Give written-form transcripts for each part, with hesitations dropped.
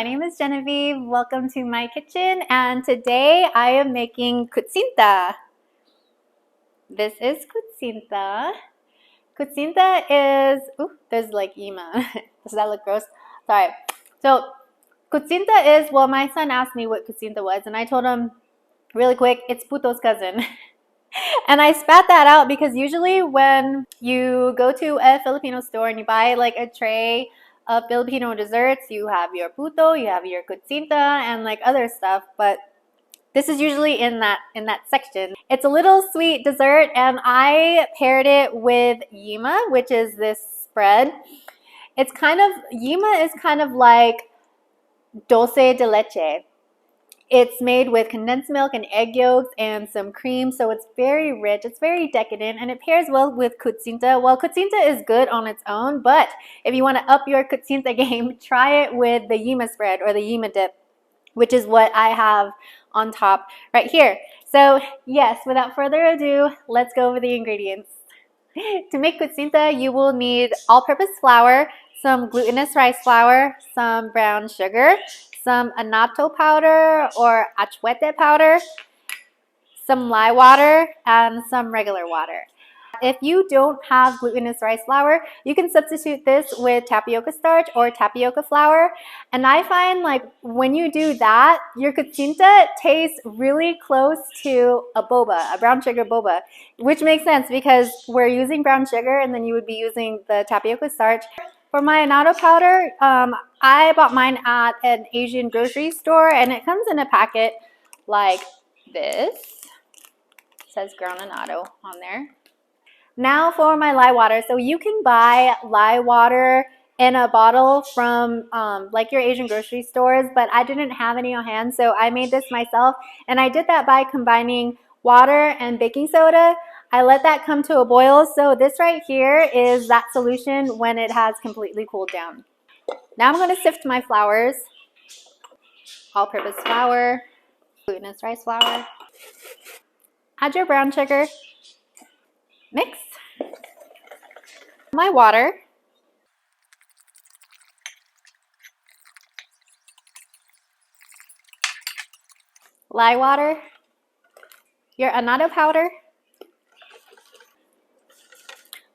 my name is Genevieve. Welcome to my kitchen, and today I am making Kutsinta. This is Kutsinta. Kutsinta is, there's like Yema. Does that look gross? Sorry. So Kutsinta is, well, my son asked me what Kutsinta was, and I told him really quick, it's Puto's cousin. And I spat that out because usually when you go to a Filipino store and you buy like a tray of Filipino desserts, you have your Puto, you have your Kutsinta, and like other stuff, but this is usually in that section. It's a little sweet dessert, and I paired it with Yema, which is this spread. Yema is kind of like dulce de leche. It's made with condensed milk and egg yolks and some cream, so it's very rich, it's very decadent, and it pairs well with Kutsinta. Well, Kutsinta is good on its own, but if you want to up your Kutsinta game, try it with the Yema spread or the Yema dip, which is what I have on top right here. So yes, without further ado, let's go over the ingredients. To make Kutsinta, you will need all-purpose flour, some glutinous rice flour, some brown sugar, some annatto powder or achuete powder, some lye water, and some regular water. If you don't have glutinous rice flour, you can substitute this with tapioca starch or tapioca flour. And I find like when you do that, your Cuchinta tastes really close to a boba, a brown sugar boba, which makes sense because we're using brown sugar and then you would be using the tapioca starch. For my annatto powder, I bought mine at an Asian grocery store, and it comes in a packet like this. It says ground annatto on there. Now for my lye water. So you can buy lye water in a bottle from like your Asian grocery stores, but I didn't have any on hand, so I made this myself, and I did that by combining water and baking soda. I let that come to a boil, so this right here is that solution when it has completely cooled down. Now I'm going to sift my flours, all-purpose flour, glutinous rice flour, add your brown sugar, mix, my water, lye water, your annatto powder.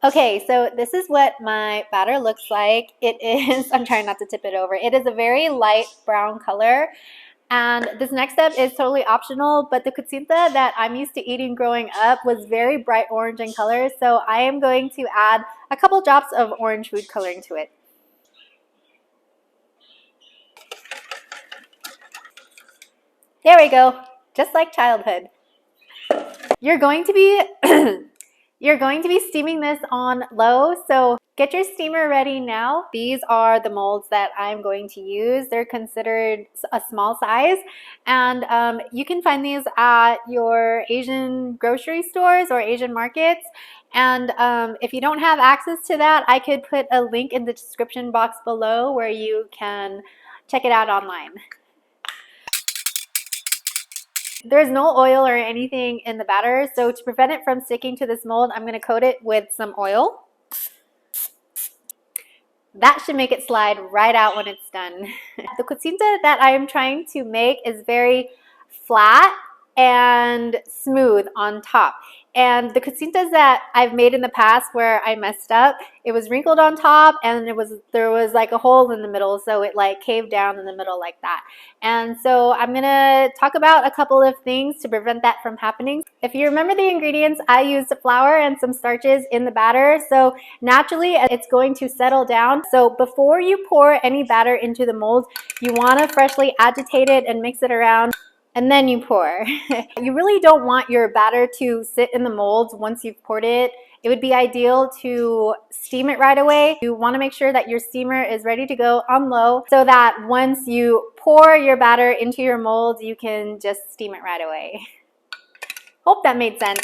Okay, so this is what my batter looks like. It is, I'm trying not to tip it over. It is a very light brown color. And this next step is totally optional, but the Kutsinta that I'm used to eating growing up was very bright orange in color. So I am going to add a couple drops of orange food coloring to it. There we go, just like childhood. You're going to be steaming this on low, so get your steamer ready now. These are the molds that I'm going to use. They're considered a small size, and you can find these at your Asian grocery stores or Asian markets. And if you don't have access to that, I could put a link in the description box below where you can check it out online. There's no oil or anything in the batter, so to prevent it from sticking to this mold, I'm going to coat it with some oil. That should make it slide right out when it's done. The Kutsinta that I am trying to make is very flat and smooth on top. And the Kutsintas that I've made in the past where I messed up, it was wrinkled on top and there was like a hole in the middle, so it like caved down in the middle like that. And so I'm gonna talk about a couple of things to prevent that from happening. If you remember the ingredients, I used flour and some starches in the batter, so naturally it's going to settle down. So before you pour any batter into the mold, you want to freshly agitate it and mix it around, and then you pour. You really don't want your batter to sit in the molds once you've poured it. It would be ideal to steam it right away. You want to make sure that your steamer is ready to go on low so that once you pour your batter into your molds, you can just steam it right away. Hope that made sense.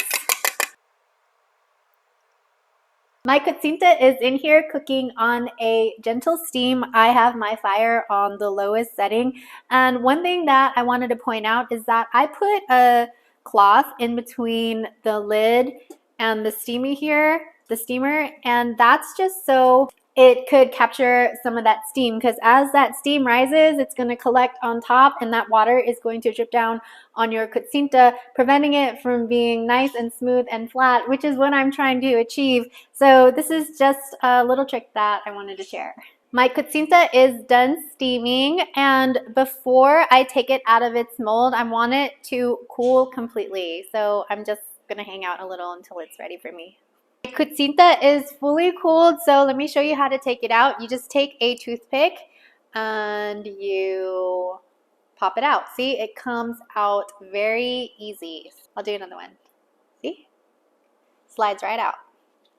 My Kutsinta is in here cooking on a gentle steam. I have my fire on the lowest setting. And one thing that I wanted to point out is that I put a cloth in between the lid and the steamer, and that's just so it could capture some of that steam, because as that steam rises, it's going to collect on top, and that water is going to drip down on your Kutsinta, preventing it from being nice and smooth and flat, which is what I'm trying to achieve. So this is just a little trick that I wanted to share. My Kutsinta is done steaming, and before I take it out of its mold, I want it to cool completely. So I'm just going to hang out a little until it's ready for me. Kutsinta is fully cooled, so let me show you how to take it out. You just take a toothpick and you pop it out. See, it comes out very easy. I'll do another one. See? Slides right out.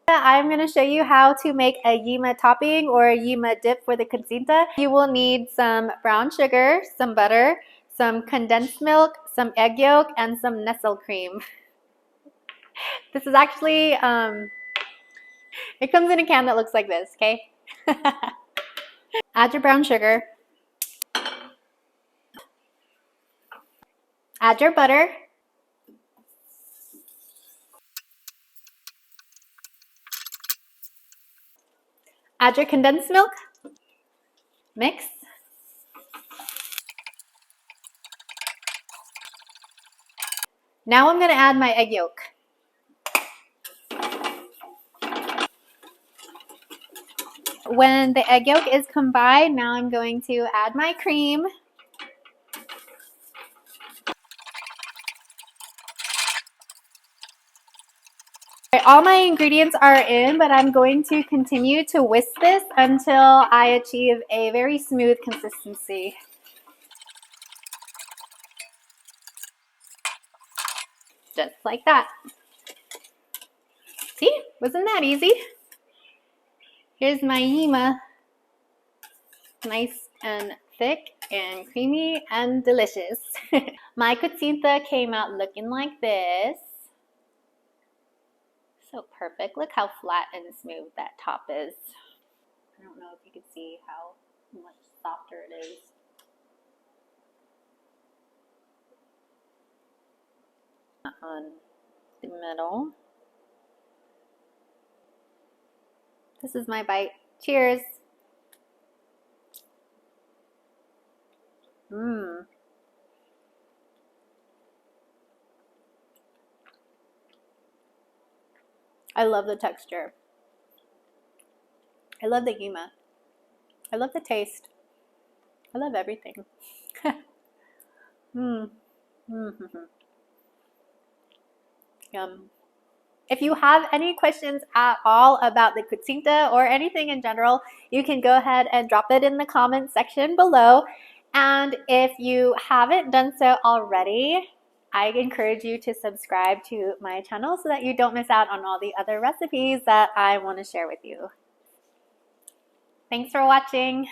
I'm going to show you how to make a Yema topping or a Yema dip for the Kutsinta. You will need some brown sugar, some butter, some condensed milk, some egg yolk, and some nestle cream. This is actually, it comes in a can that looks like this, okay? Add your brown sugar. Add your butter. Add your condensed milk. Mix. Now I'm going to add my egg yolk. When the egg yolk is combined, now I'm going to add my cream. All my ingredients are in, but I'm going to continue to whisk this until I achieve a very smooth consistency. Just like that. See? Wasn't that easy? Here's my Yema. Nice and thick and creamy and delicious. My Cuchinta came out looking like this. So perfect. Look how flat and smooth that top is. I don't know if you can see how much softer it is. On the middle. This is my bite. Cheers. Mmm. I love the texture. I love the Yema. I love the taste. I love everything. Mmm. Mm-hmm. Yum. If you have any questions at all about the Cuchinta or anything in general, you can go ahead and drop it in the comments section below. And if you haven't done so already, I encourage you to subscribe to my channel so that you don't miss out on all the other recipes that I want to share with you. Thanks for watching.